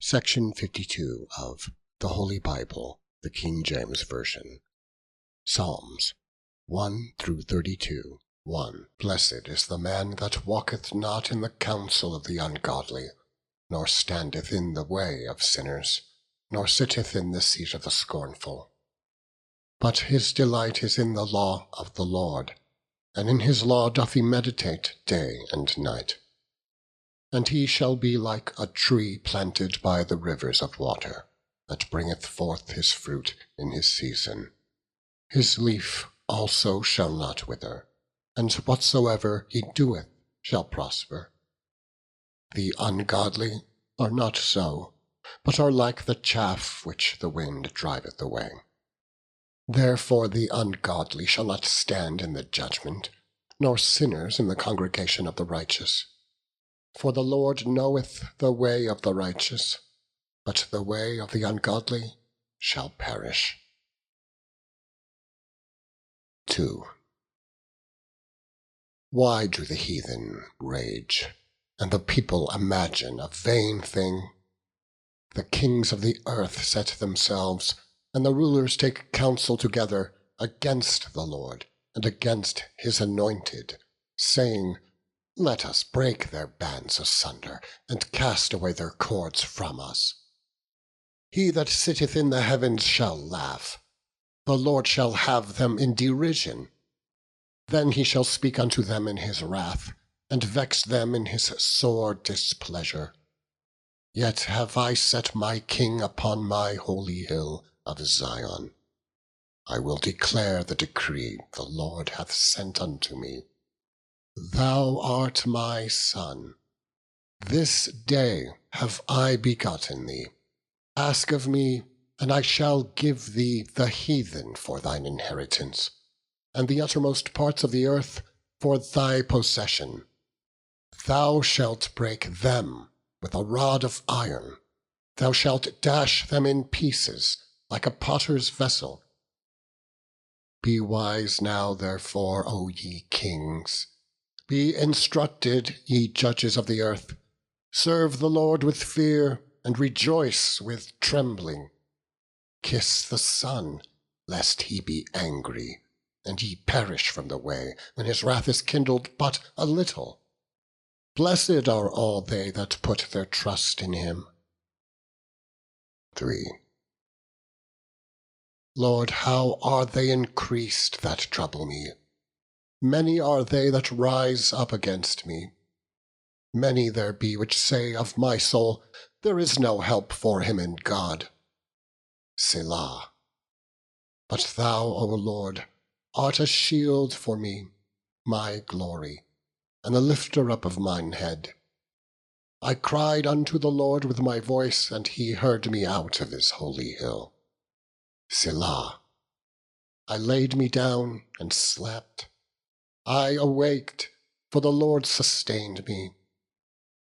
Section 52 of the Holy Bible, the King James Version. Psalms 1 through 32. 1. Blessed is the man that walketh not in the counsel of the ungodly, nor standeth in the way of sinners, nor sitteth in the seat of the scornful. But his delight is in the law of the Lord, and in his law doth he meditate day and night. And he shall be like a tree planted by the rivers of water, that bringeth forth his fruit in his season. His leaf also shall not wither, and whatsoever he doeth shall prosper. The ungodly are not so, but are like the chaff which the wind driveth away. Therefore the ungodly shall not stand in the judgment, nor sinners in the congregation of the righteous. For the Lord knoweth the way of the righteous, but the way of the ungodly shall perish. 2. Why do the heathen rage, and the people imagine a vain thing? The kings of the earth set themselves, and the rulers take counsel together against the Lord and against his anointed, saying, Let us break their bands asunder, and cast away their cords from us. He that sitteth in the heavens shall laugh. The Lord shall have them in derision. Then he shall speak unto them in his wrath, and vex them in his sore displeasure. Yet have I set my King upon my holy hill of Zion. I will declare the decree the Lord hath sent unto me. Thou art my Son. This day have I begotten thee. Ask of me, and I shall give thee the heathen for thine inheritance, and the uttermost parts of the earth for thy possession. Thou shalt break them with a rod of iron. Thou shalt dash them in pieces like a potter's vessel. Be wise now, therefore, O ye kings. Be instructed, ye judges of the earth. Serve the Lord with fear, and rejoice with trembling. Kiss the Son, lest he be angry, and ye perish from the way, when his wrath is kindled but a little. Blessed are all they that put their trust in him. 3. Lord, how are they increased that trouble me? Many are they that rise up against me. Many there be which say of my soul, There is no help for him in God. Selah. But thou, O Lord, art a shield for me, my glory, and the lifter up of mine head. I cried unto the Lord with my voice, and he heard me out of his holy hill. Selah. I laid me down and slept. I awaked, for the Lord sustained me.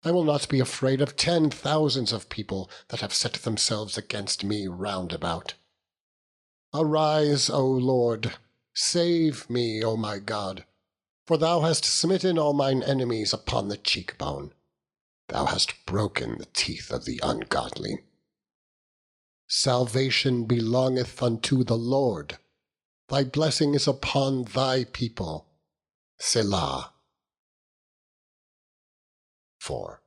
I will not be afraid of 10,000s of people that have set themselves against me round about. Arise, O Lord, save me, O my God, for thou hast smitten all mine enemies upon the cheekbone. Thou hast broken the teeth of the ungodly. Salvation belongeth unto the Lord. Thy blessing is upon thy people. Selah. 4.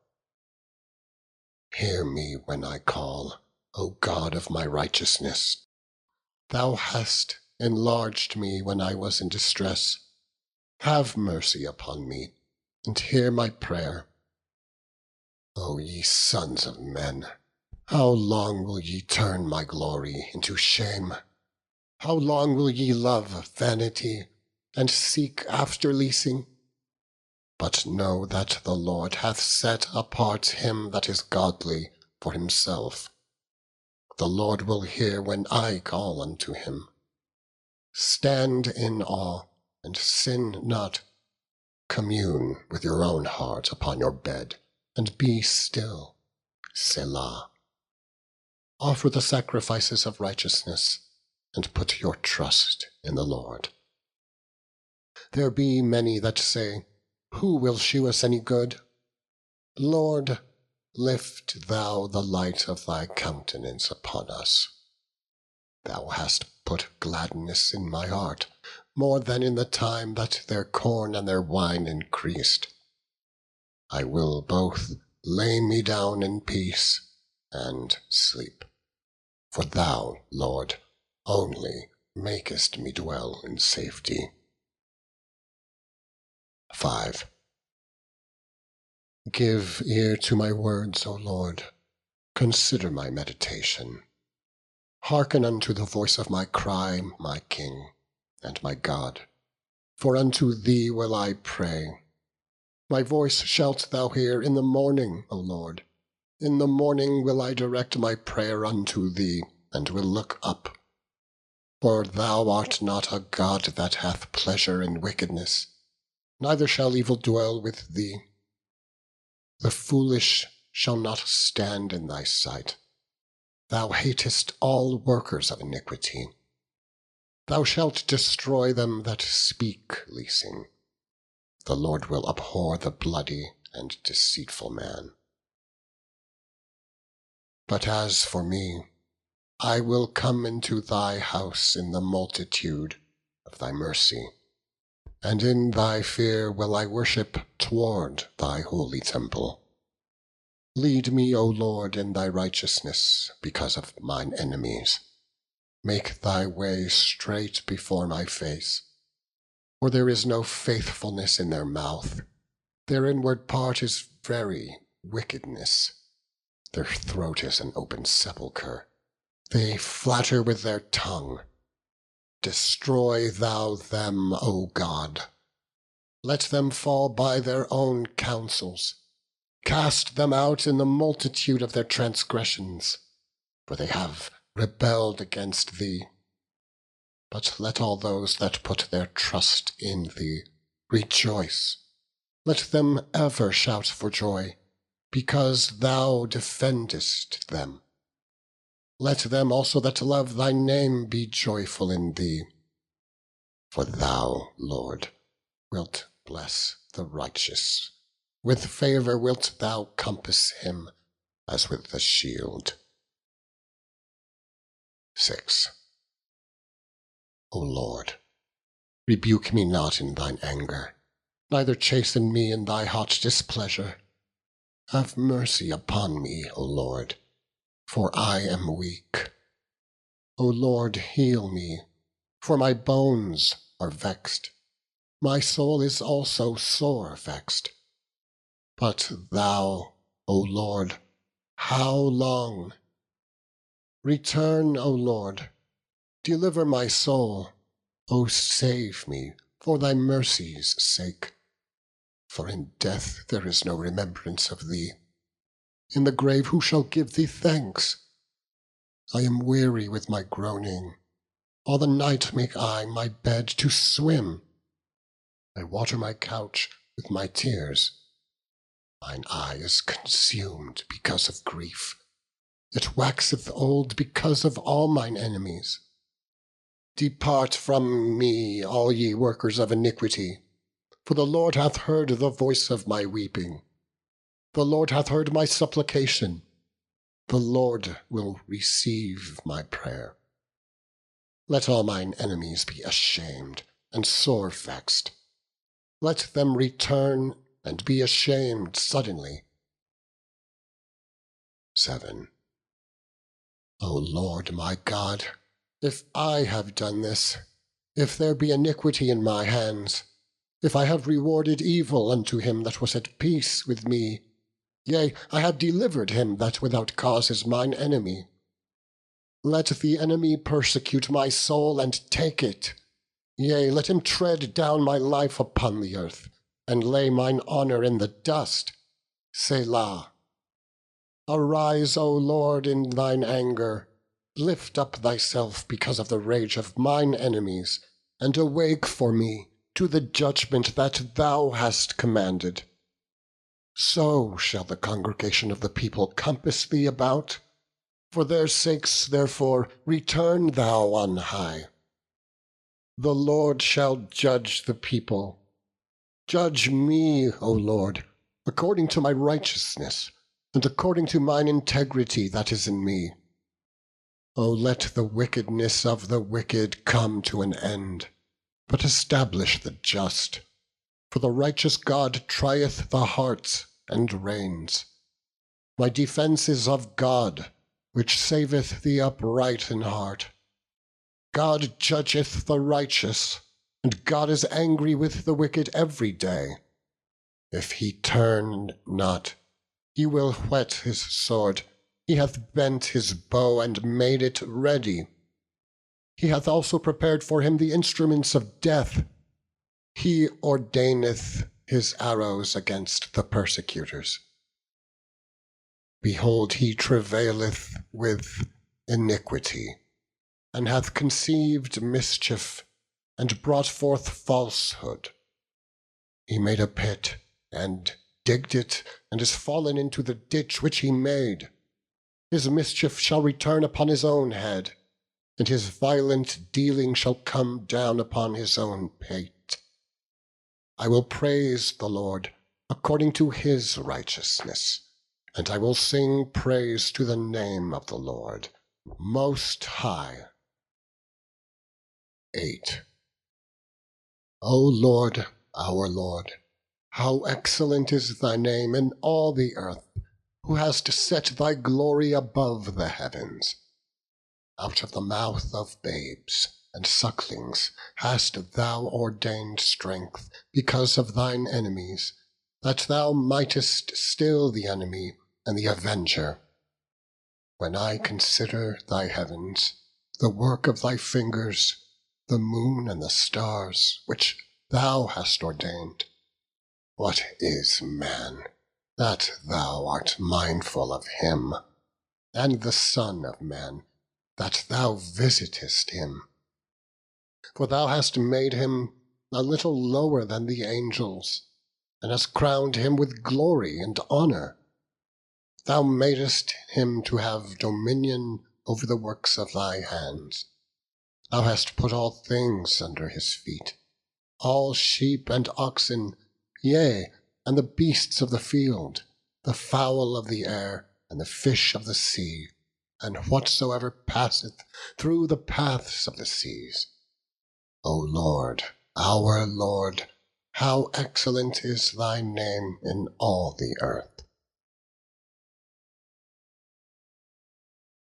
Hear me when I call, O God of my righteousness. Thou hast enlarged me when I was in distress. Have mercy upon me, and hear my prayer. O ye sons of men, how long will ye turn my glory into shame? How long will ye love vanity, and seek after leasing? But know that the Lord hath set apart him that is godly for himself. The Lord will hear when I call unto him. Stand in awe, and sin not. Commune with your own heart upon your bed, and be still. Selah. Offer the sacrifices of righteousness, and put your trust in the Lord. There be many that say, Who will shew us any good? Lord, lift thou the light of thy countenance upon us. Thou hast put gladness in my heart, more than in the time that their corn and their wine increased. I will both lay me down in peace and sleep. For thou, Lord, only makest me dwell in safety. 5. Give ear to my words, O Lord. Consider my meditation. Hearken unto the voice of my cry, my King and my God. For unto thee will I pray. My voice shalt thou hear in the morning, O Lord. In the morning will I direct my prayer unto thee, and will look up. For thou art not a God that hath pleasure in wickedness, neither shall evil dwell with thee. The foolish shall not stand in thy sight. Thou hatest all workers of iniquity. Thou shalt destroy them that speak leasing. The Lord will abhor the bloody and deceitful man. But as for me, I will come into thy house in the multitude of thy mercy, and in thy fear will I worship toward thy holy temple. Lead me, O Lord, in thy righteousness because of mine enemies. Make thy way straight before my face. For there is no faithfulness in their mouth. Their inward part is very wickedness. Their throat is an open sepulchre. They flatter with their tongue. Destroy thou them, O God. Let them fall by their own counsels. Cast them out in the multitude of their transgressions, for they have rebelled against thee. But let all those that put their trust in thee rejoice. Let them ever shout for joy, because thou defendest them. Let them also that love thy name be joyful in thee. For thou, Lord, wilt bless the righteous. With favour wilt thou compass him as with a shield. 6. O Lord, rebuke me not in thine anger, neither chasten me in thy hot displeasure. Have mercy upon me, O Lord, for I am weak. O Lord, heal me, for my bones are vexed. My soul is also sore vexed. But thou, O Lord, how long? Return, O Lord, deliver my soul. O save me, for thy mercy's sake. For in death there is no remembrance of thee. In the grave who shall give thee thanks? I am weary with my groaning. All the night make I my bed to swim. I water my couch with my tears. Mine eye is consumed because of grief. It waxeth old because of all mine enemies. Depart from me, all ye workers of iniquity, for the Lord hath heard the voice of my weeping. The Lord hath heard my supplication. The Lord will receive my prayer. Let all mine enemies be ashamed and sore vexed. Let them return and be ashamed suddenly. 7. O Lord my God, if I have done this, if there be iniquity in my hands, if I have rewarded evil unto him that was at peace with me, yea, I have delivered him that without cause is mine enemy. Let the enemy persecute my soul and take it. Yea, let him tread down my life upon the earth, and lay mine honour in the dust. Selah. Arise, O Lord, in thine anger. Lift up thyself because of the rage of mine enemies, and awake for me to the judgment that thou hast commanded. So shall the congregation of the people compass thee about. For their sakes, therefore, return thou on high. The Lord shall judge the people. Judge me, O Lord, according to my righteousness, and according to mine integrity that is in me. O let the wickedness of the wicked come to an end, but establish the just. For the righteous God trieth the hearts, and reigns. My defence is of God, which saveth the upright in heart. God judgeth the righteous, and God is angry with the wicked every day. If he turn not, he will whet his sword. He hath bent his bow and made it ready. He hath also prepared for him the instruments of death. He ordaineth his arrows against the persecutors. Behold, he travaileth with iniquity, and hath conceived mischief, and brought forth falsehood. He made a pit, and digged it, and is fallen into the ditch which he made. His mischief shall return upon his own head, and his violent dealing shall come down upon his own pate. I will praise the Lord according to his righteousness, and I will sing praise to the name of the Lord Most High. 8. O Lord, our Lord, how excellent is thy name in all the earth, who hast set thy glory above the heavens. Out of the mouth of babes and sucklings hast thou ordained strength because of thine enemies, that thou mightest still the enemy and the avenger. When I consider thy heavens, the work of thy fingers, the moon and the stars, which thou hast ordained, what is man, that thou art mindful of him, and the Son of Man, that thou visitest him? For thou hast made him a little lower than the angels, and hast crowned him with glory and honour. Thou madest him to have dominion over the works of thy hands. Thou hast put all things under his feet, all sheep and oxen, yea, and the beasts of the field, the fowl of the air, and the fish of the sea, and whatsoever passeth through the paths of the seas. O Lord, our Lord, how excellent is thy name in all the earth.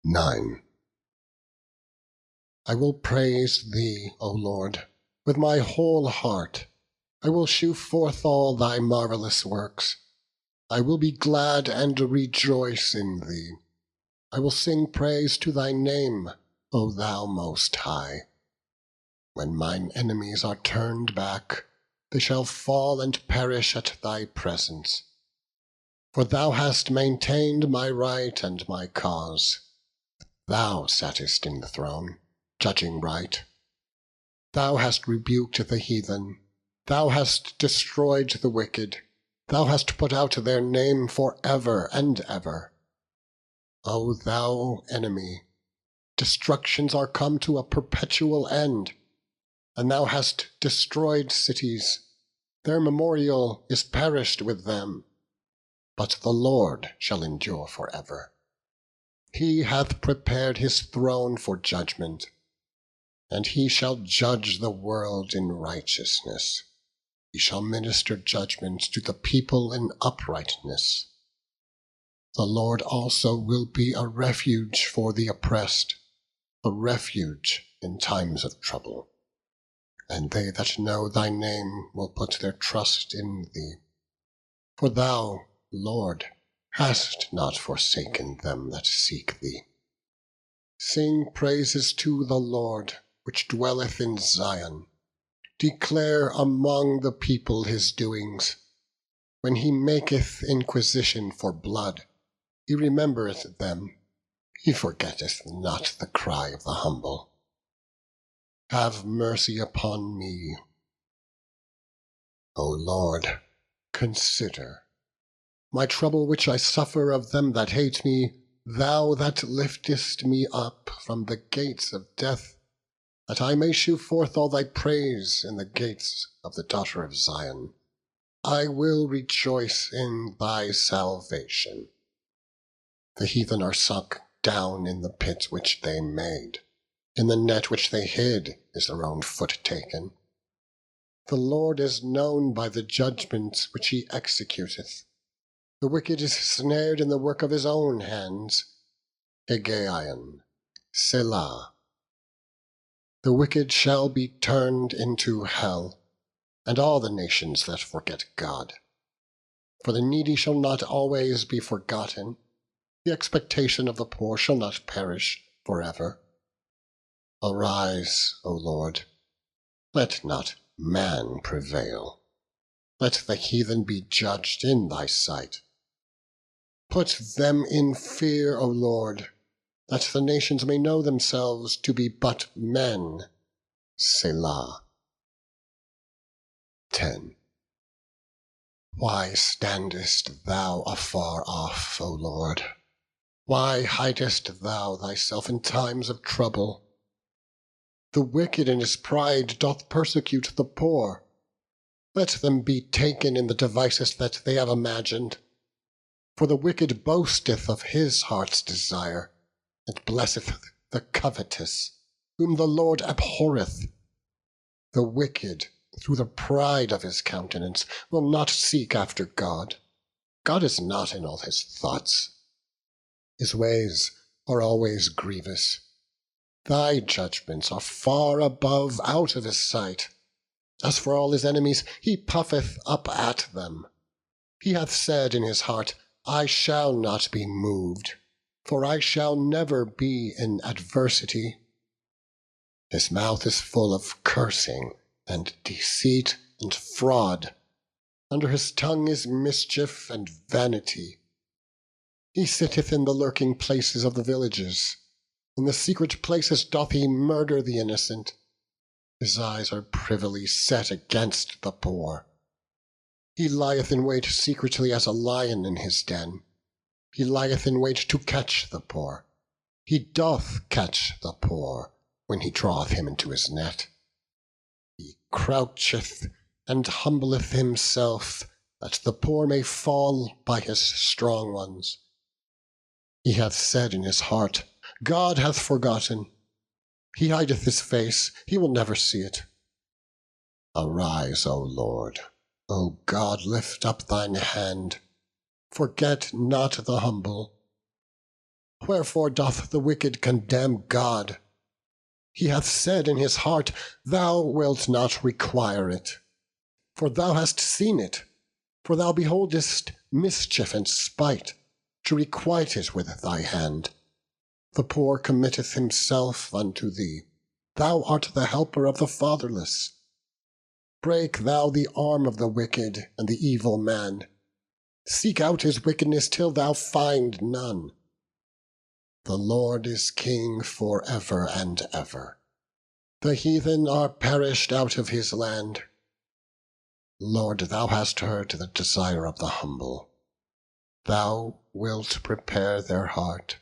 9. I will praise thee, O Lord, with my whole heart. I will shew forth all thy marvelous works. I will be glad and rejoice in thee. I will sing praise to thy name, O thou Most High. When mine enemies are turned back, they shall fall and perish at thy presence. For thou hast maintained my right and my cause. Thou sattest in the throne, judging right. Thou hast rebuked the heathen. Thou hast destroyed the wicked. Thou hast put out their name for ever and ever. O thou enemy, destructions are come to a perpetual end, and thou hast destroyed cities. Their memorial is perished with them. But the Lord shall endure for ever. He hath prepared his throne for judgment, and he shall judge the world in righteousness. He shall minister judgment to the people in uprightness. The Lord also will be a refuge for the oppressed, a refuge in times of trouble. And they that know thy name will put their trust in thee. For thou, Lord, hast not forsaken them that seek thee. Sing praises to the Lord, which dwelleth in Zion. Declare among the people his doings. When he maketh inquisition for blood, he remembereth them. He forgetteth not the cry of the humble. Have mercy upon me, O Lord, consider my trouble which I suffer of them that hate me, thou that liftest me up from the gates of death, that I may shew forth all thy praise in the gates of the daughter of Zion. I will rejoice in thy salvation. The heathen are sunk down in the pit which they made. In the net which they hid is their own foot taken. The Lord is known by the judgments which he executeth. The wicked is snared in the work of his own hands. Hegaion, Selah. The wicked shall be turned into hell, and all the nations that forget God. For the needy shall not always be forgotten. The expectation of the poor shall not perish forever. Arise, O Lord, let not man prevail. Let the heathen be judged in thy sight. Put them in fear, O Lord, that the nations may know themselves to be but men. Selah. 10. Why standest thou afar off, O Lord? Why hidest thou thyself in times of trouble? The wicked in his pride doth persecute the poor. Let them be taken in the devices that they have imagined. For the wicked boasteth of his heart's desire, and blesseth the covetous, whom the Lord abhorreth. The wicked, through the pride of his countenance, will not seek after God. God is not in all his thoughts. His ways are always grievous. Thy judgments are far above out of his sight. As for all his enemies, he puffeth up at them. He hath said in his heart, I shall not be moved, for I shall never be in adversity. His mouth is full of cursing, and deceit, and fraud. Under his tongue is mischief and vanity. He sitteth in the lurking places of the villages. In the secret places doth he murder the innocent. His eyes are privily set against the poor. He lieth in wait secretly as a lion in his den. He lieth in wait to catch the poor. He doth catch the poor when he draweth him into his net. He croucheth and humbleth himself, that the poor may fall by his strong ones. He hath said in his heart, God hath forgotten. He hideth his face, he will never see it. Arise, O Lord. O God, lift up thine hand. Forget not the humble. Wherefore doth the wicked condemn God? He hath said in his heart, Thou wilt not require it. For thou hast seen it, for thou beholdest mischief and spite, to requite it with thy hand. The poor committeth himself unto thee. Thou art the helper of the fatherless. Break thou the arm of the wicked and the evil man. Seek out his wickedness till thou find none. The Lord is king for ever and ever. The heathen are perished out of his land. Lord, thou hast heard the desire of the humble. Thou wilt prepare their heart.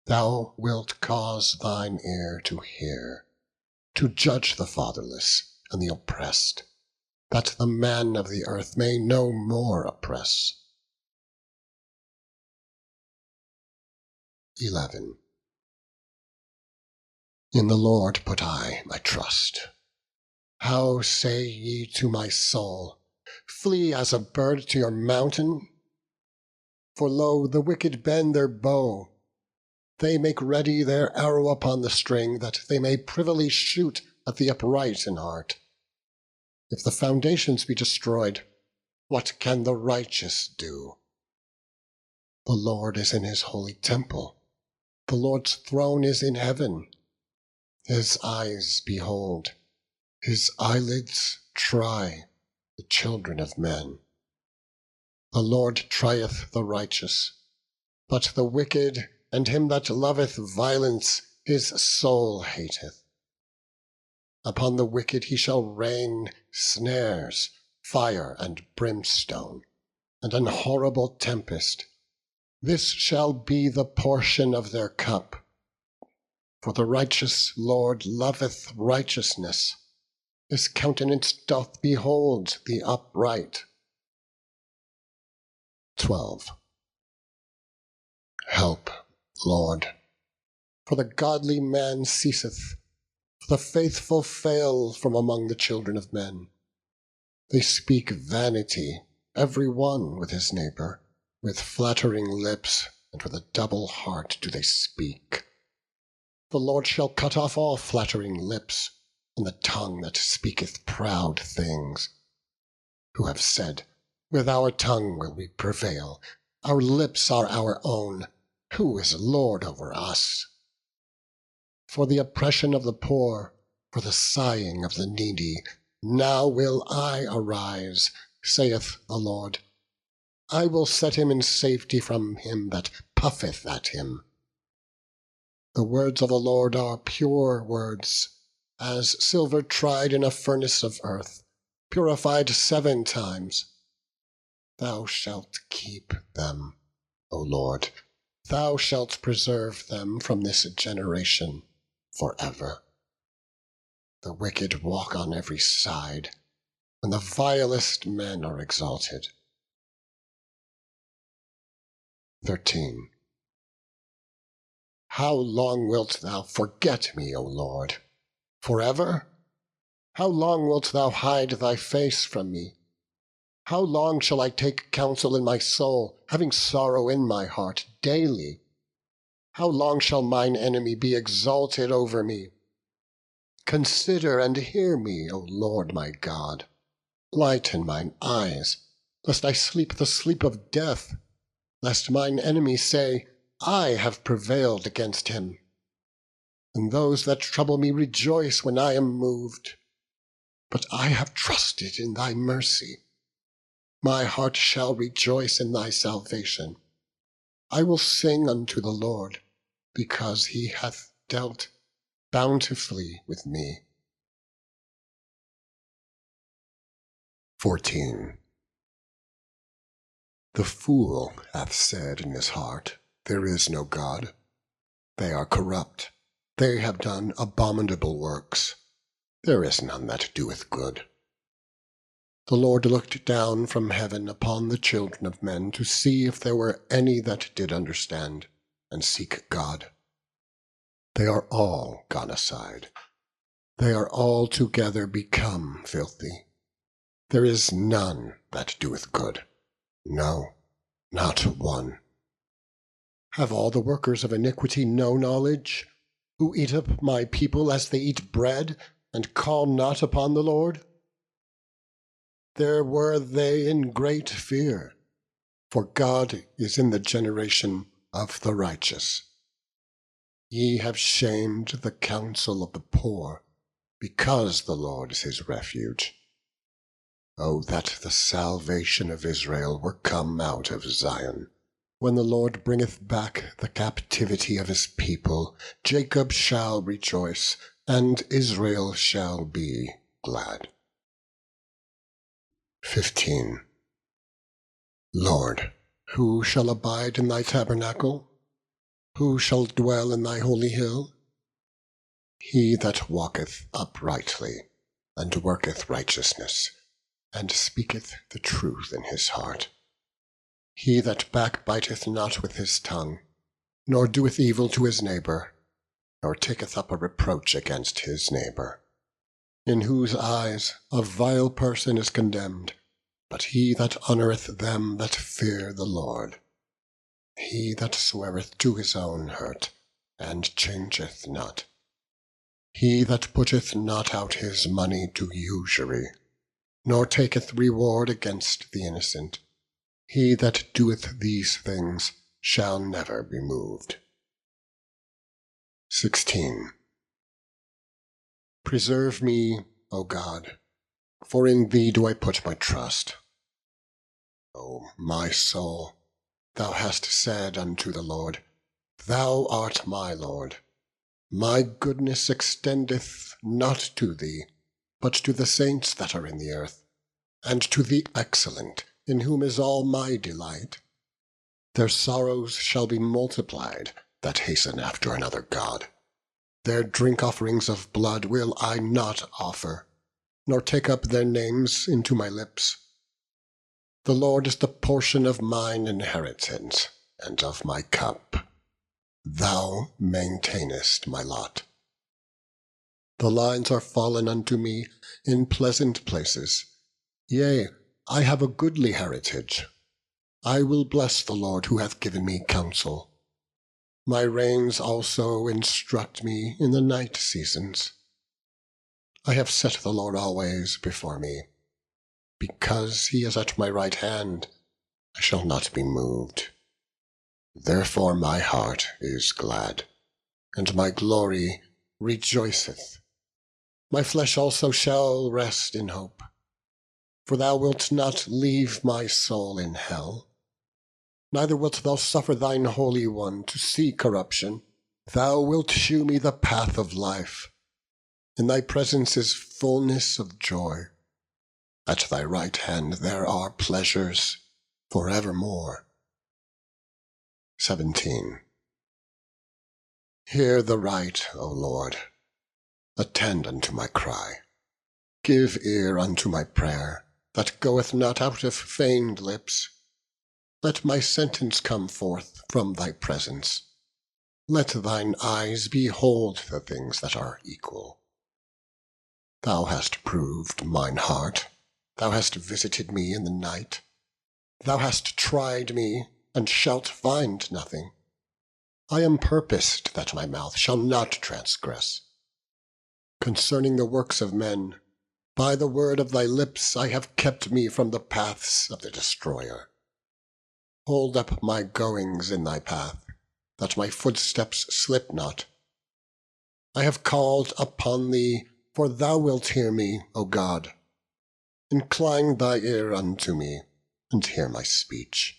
Thou wilt cause thine ear to hear, to judge the fatherless and the oppressed, that the man of the earth may no more oppress. 11. In the Lord put I my trust. How say ye to my soul, Flee as a bird to your mountain? For lo, the wicked bend their bow. They make ready their arrow upon the string, that they may privily shoot at the upright in heart. If the foundations be destroyed, what can the righteous do? The Lord is in his holy temple. The Lord's throne is in heaven. His eyes behold, his eyelids try the children of men. The Lord trieth the righteous, but the wicked and him that loveth violence his soul hateth. Upon the wicked he shall rain snares, fire and brimstone, and an horrible tempest. This shall be the portion of their cup. For the righteous Lord loveth righteousness. His countenance doth behold the upright. 12. help, Lord. For the godly man ceaseth, for the faithful fail from among the children of men. They speak vanity, every one with his neighbour, with flattering lips, and with a double heart do they speak. The Lord shall cut off all flattering lips, and the tongue that speaketh proud things. Who have said, with our tongue will we prevail, our lips are our own, who is Lord over us? For the oppression of the poor, for the sighing of the needy, now will I arise, saith the Lord. I will set him in safety from him that puffeth at him. The words of the Lord are pure words, as silver tried in a furnace of earth, purified 7 times. Thou shalt keep them, O Lord, thou shalt preserve them from this generation forever. The wicked walk on every side, and the vilest men are exalted. 13. How long wilt thou forget me, O Lord? Forever? How long wilt thou hide thy face from me? How long shall I take counsel in my soul, having sorrow in my heart daily? How long shall mine enemy be exalted over me? Consider and hear me, O Lord my God. Lighten mine eyes, lest I sleep the sleep of death, lest mine enemy say, I have prevailed against him. And those that trouble me rejoice when I am moved. But I have trusted in thy mercy. My heart shall rejoice in thy salvation. I will sing unto the Lord, because he hath dealt bountifully with me. 14. The fool hath said in his heart, there is no God. They are corrupt, they have done abominable works. There is none that doeth good. The Lord looked down from heaven upon the children of men to see if there were any that did understand, and seek God. They are all gone aside. They are all together become filthy. There is none that doeth good, no, not one. Have all the workers of iniquity no knowledge, who eat up my people as they eat bread, and call not upon the Lord? There were they in great fear, for God is in the generation of the righteous. Ye have shamed the counsel of the poor, because the Lord is his refuge. O that the salvation of Israel were come out of Zion! When the Lord bringeth back the captivity of his people, Jacob shall rejoice, and Israel shall be glad. 15. Lord, who shall abide in thy tabernacle? Who shall dwell in thy holy hill? He that walketh uprightly, and worketh righteousness, and speaketh the truth in his heart. He that backbiteth not with his tongue, nor doeth evil to his neighbour, nor taketh up a reproach against his neighbour. In whose eyes a vile person is condemned, but he that honoureth them that fear the Lord. He that sweareth to his own hurt, and changeth not. He that putteth not out his money to usury, nor taketh reward against the innocent. He that doeth these things shall never be moved. 16. Preserve me, O God, for in thee do I put my trust. O my soul, thou hast said unto the Lord, Thou art my Lord. My goodness extendeth not to thee, but to the saints that are in the earth, and to the excellent, in whom is all my delight. Their sorrows shall be multiplied, that hasten after another god. Their drink offerings of blood will I not offer, nor take up their names into my lips. The Lord is the portion of mine inheritance, and of my cup. Thou maintainest my lot. The lines are fallen unto me in pleasant places. Yea, I have a goodly heritage. I will bless the Lord who hath given me counsel. My reins also instruct me in the night seasons. I have set the Lord always before me. Because he is at my right hand, I shall not be moved. Therefore my heart is glad, and my glory rejoiceth. My flesh also shall rest in hope. For thou wilt not leave my soul in hell, neither wilt thou suffer thine Holy One to see corruption. Thou wilt shew me the path of life. In thy presence is fullness of joy. At thy right hand there are pleasures for evermore. 17. Hear the right, O Lord. Attend unto my cry. Give ear unto my prayer, that goeth not out of feigned lips. Let my sentence come forth from thy presence. Let thine eyes behold the things that are equal. Thou hast proved mine heart. Thou hast visited me in the night. Thou hast tried me, and shalt find nothing. I am purposed that my mouth shall not transgress. Concerning the works of men, by the word of thy lips I have kept me from the paths of the destroyer. Hold up my goings in thy path, that my footsteps slip not. I have called upon thee, for thou wilt hear me, O God. Incline thy ear unto me, and hear my speech.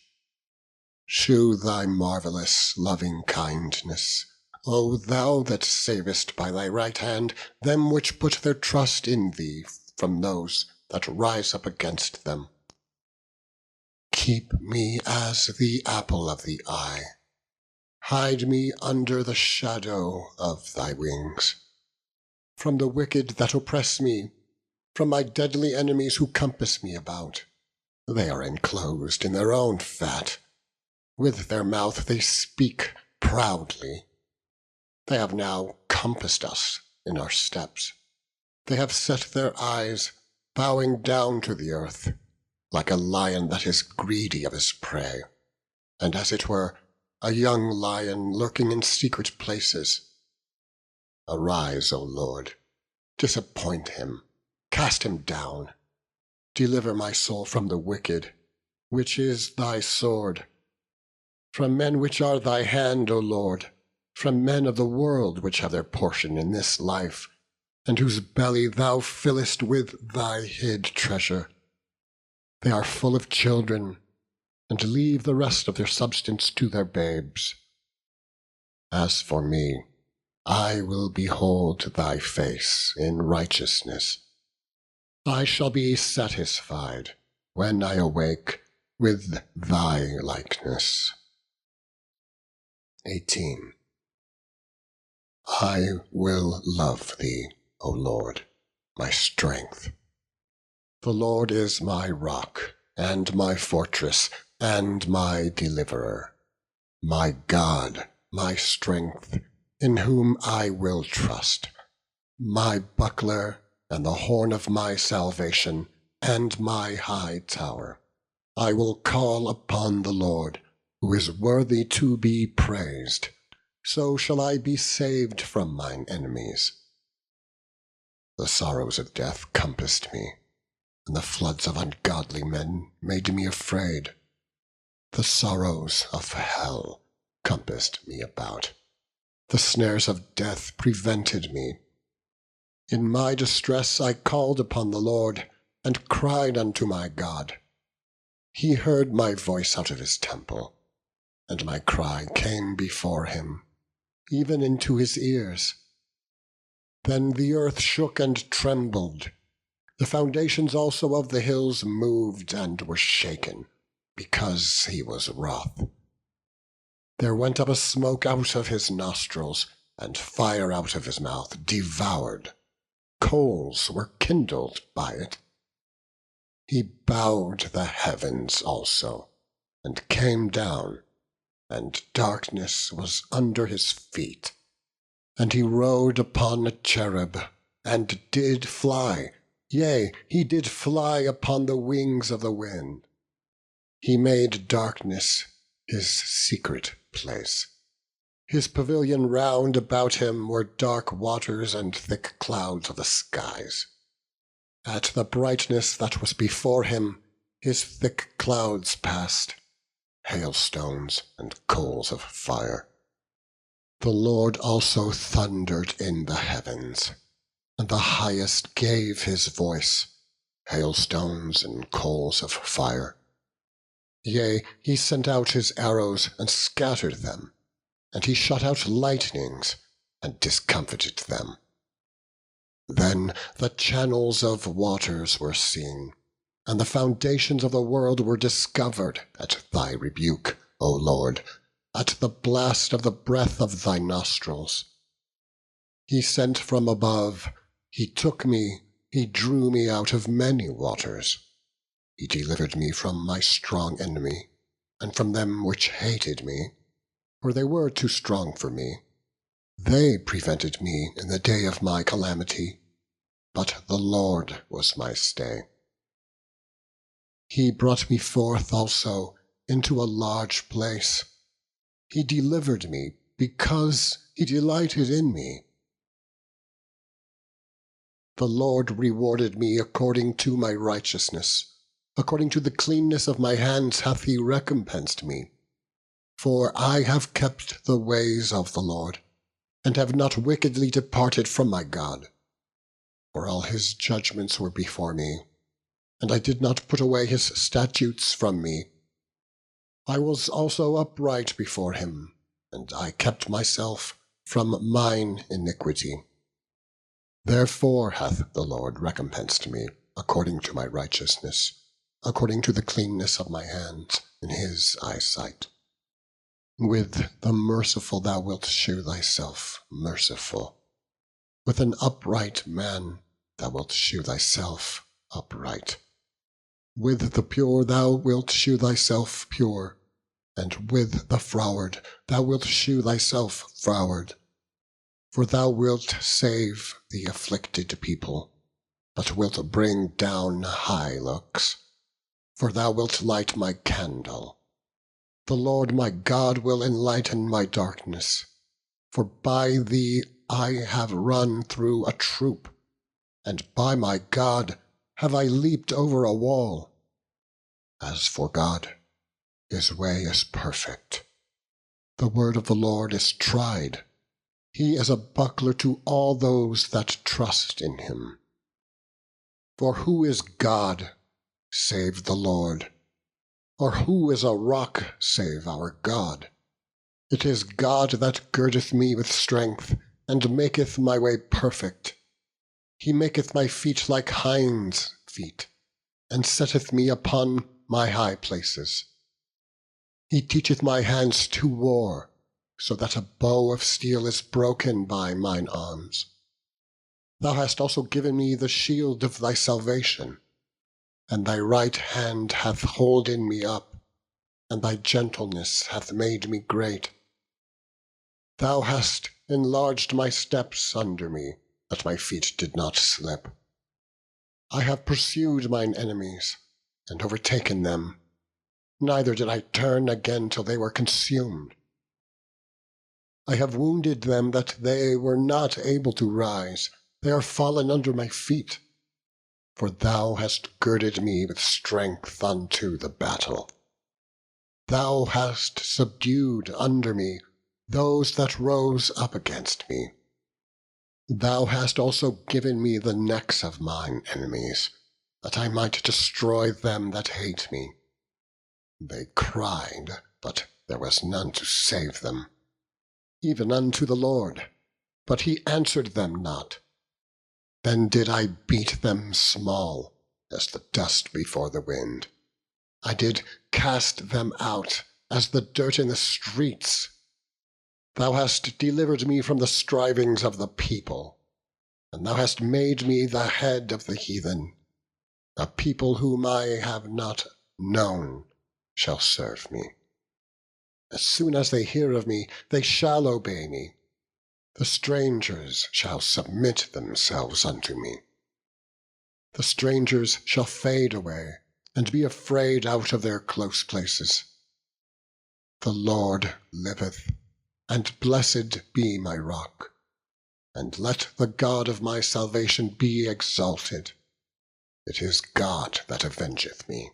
Shew thy marvellous loving kindness, O thou that savest by thy right hand them which put their trust in thee from those that rise up against them. Keep me as the apple of the eye. Hide me under the shadow of thy wings. From the wicked that oppress me, from my deadly enemies who compass me about. They are enclosed in their own fat. With their mouth they speak proudly. They have now compassed us in our steps. They have set their eyes, bowing down to the earth, like a lion that is greedy of his prey, and as it were a young lion lurking in secret places. Arise, O Lord, disappoint him, cast him down. Deliver my soul from the wicked, which is thy sword. From men which are thy hand, O Lord, from men of the world which have their portion in this life, and whose belly thou fillest with thy hid treasure. They are full of children, and leave the rest of their substance to their babes. As for me, I will behold thy face in righteousness. I shall be satisfied when I awake with thy likeness. 18. I will love thee, O Lord, my strength. The Lord is my rock, and my fortress, and my deliverer, my God, my strength, in whom I will trust, my buckler, and the horn of my salvation, and my high tower. I will call upon the Lord, who is worthy to be praised. So shall I be saved from mine enemies. The sorrows of death compassed me, and the floods of ungodly men made me afraid. The sorrows of hell compassed me about. The snares of death prevented me. In my distress I called upon the Lord, and cried unto my God. He heard my voice out of his temple, and my cry came before him, even into his ears. Then the earth shook and trembled. The foundations also of the hills moved and were shaken, because he was wroth. There went up a smoke out of his nostrils, and fire out of his mouth devoured. Coals were kindled by it. He bowed the heavens also, and came down. and darkness was under his feet. And he rode upon a cherub, and did fly, yea, he did fly upon the wings of the wind. He made darkness his secret place. His pavilion round about him were dark waters and thick clouds of the skies. At the brightness that was before him, his thick clouds passed, hailstones and coals of fire. The Lord also thundered in the heavens, and the Highest gave his voice, hailstones and coals of fire. Yea, he sent out his arrows and scattered them, and he shot out lightnings and discomfited them. Then the channels of waters were seen, and the foundations of the world were discovered at thy rebuke, O Lord, at the blast of the breath of thy nostrils. He sent from above, he took me, he drew me out of many waters. He delivered me from my strong enemy, and from them which hated me, for they were too strong for me. They prevented me in the day of my calamity, but the Lord was my stay. He brought me forth also into a large place. He delivered me because he delighted in me. The Lord rewarded me according to my righteousness. According to the cleanness of my hands hath he recompensed me. For I have kept the ways of the Lord, and have not wickedly departed from my God. For all his judgments were before me, and I did not put away his statutes from me. I was also upright before him, and I kept myself from mine iniquity. Therefore hath the Lord recompensed me according to my righteousness, according to the cleanness of my hands in his eyesight. With the merciful thou wilt shew thyself merciful. With an upright man thou wilt shew thyself upright. With the pure thou wilt shew thyself pure, and with the froward thou wilt shew thyself froward. For thou wilt save the afflicted people, but wilt bring down high looks. For thou wilt light my candle. The Lord my God will enlighten my darkness. For by thee I have run through a troop, and by my God have I leaped over a wall. As for God, his way is perfect. The word of the Lord is tried. He is a buckler to all those that trust in him. For who is God, save the Lord? Or who is a rock, save our God? It is God that girdeth me with strength, and maketh my way perfect. He maketh my feet like hinds' feet, and setteth me upon my high places. He teacheth my hands to war, so that a bow of steel is broken by mine arms. Thou hast also given me the shield of thy salvation, and thy right hand hath holden me up, and thy gentleness hath made me great. Thou hast enlarged my steps under me, that my feet did not slip. I have pursued mine enemies, and overtaken them, neither did I turn again till they were consumed. I have wounded them that they were not able to rise, they are fallen under my feet. For thou hast girded me with strength unto the battle. Thou hast subdued under me those that rose up against me. Thou hast also given me the necks of mine enemies, that I might destroy them that hate me. They cried, but there was none to save them, even unto the Lord, but he answered them not. Then did I beat them small, as the dust before the wind. I did cast them out, as the dirt in the streets. Thou hast delivered me from the strivings of the people, and thou hast made me the head of the heathen. A people whom I have not known shall serve me. As soon as they hear of me, they shall obey me. The strangers shall submit themselves unto me. The strangers shall fade away, and be afraid out of their close places. The Lord liveth, and blessed be my rock, and let the God of my salvation be exalted. It is God that avengeth me,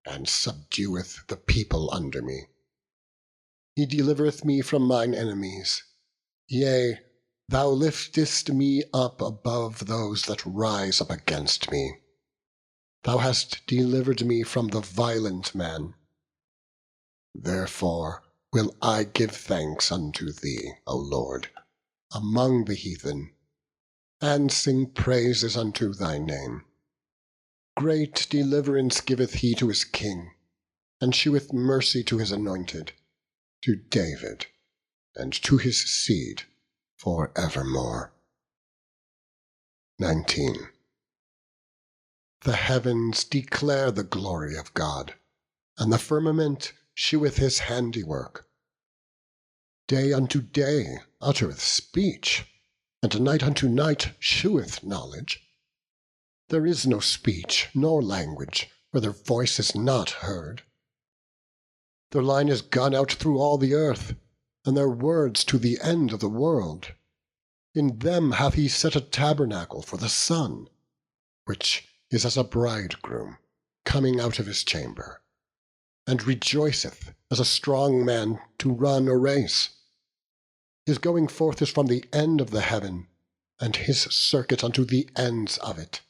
and subdueth the people under me. He delivereth me from mine enemies. Yea, thou liftest me up above those that rise up against me. Thou hast delivered me from the violent man. Therefore will I give thanks unto thee, O Lord, among the heathen, and sing praises unto thy name. Great deliverance giveth he to his king, and sheweth mercy to his anointed, to David, and to his seed for evermore. 19. The heavens declare the glory of God, and the firmament sheweth his handiwork. Day unto day uttereth speech, and night unto night sheweth knowledge. There is no speech nor language where their voice is not heard. Their line is gone out through all the earth, and their words to the end of the world. In them hath he set a tabernacle for the sun, which is as a bridegroom coming out of his chamber, and rejoiceth as a strong man to run a race. His going forth is from the end of the heaven, and his circuit unto the ends of it,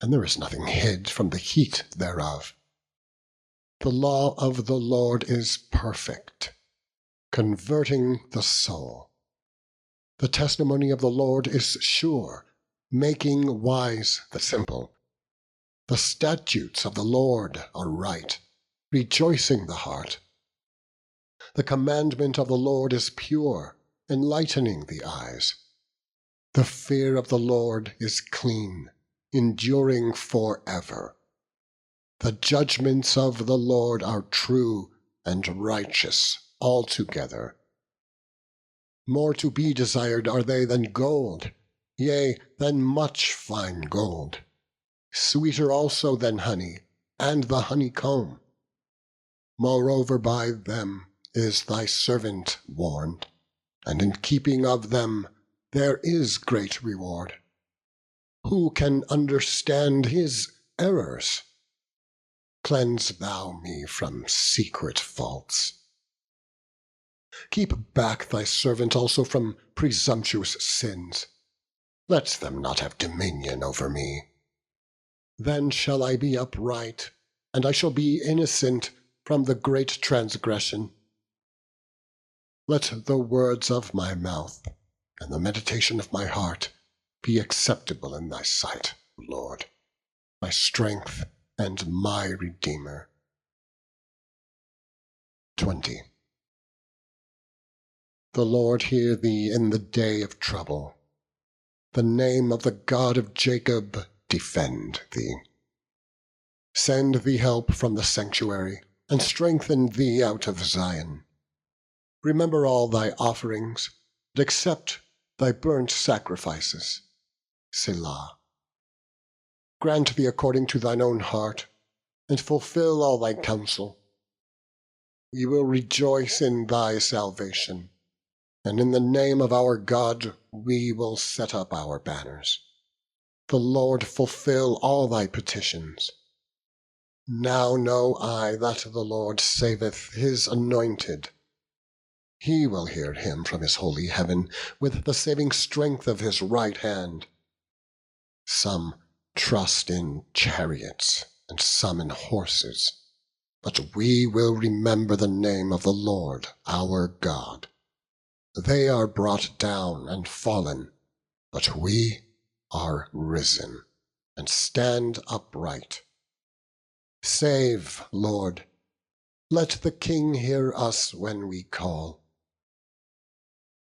and there is nothing hid from the heat thereof. The law of the Lord is perfect, converting the soul. The testimony of the Lord is sure, making wise the simple. The statutes of the Lord are right, rejoicing the heart. The commandment of the Lord is pure, enlightening the eyes. The fear of the Lord is clean, enduring forever. The judgments of the Lord are true and righteous altogether. More to be desired are they than gold, yea, than much fine gold. Sweeter also than honey, and the honeycomb. Moreover by them is thy servant warned, and in keeping of them there is great reward. Who can understand his errors? Cleanse thou me from secret faults. Keep back thy servant also from presumptuous sins. Let them not have dominion over me. Then shall I be upright, and I shall be innocent from the great transgression. Let the words of my mouth and the meditation of my heart be acceptable in thy sight, Lord, my strength and my Redeemer. 20. The Lord hear thee in the day of trouble. The name of the God of Jacob defend thee. Send thee help from the sanctuary, and strengthen thee out of Zion. Remember all thy offerings, and accept thy burnt sacrifices. Selah. Grant thee according to thine own heart, and fulfill all thy counsel. We will rejoice in thy salvation, and in the name of our God we will set up our banners. The Lord fulfill all thy petitions. Now know I that the Lord saveth his anointed. He will hear him from his holy heaven with the saving strength of his right hand. Some trust in chariots, and some in horses, but we will remember the name of the Lord our God. They are brought down and fallen, but we are risen, and stand upright. Save, Lord, let the King hear us when we call.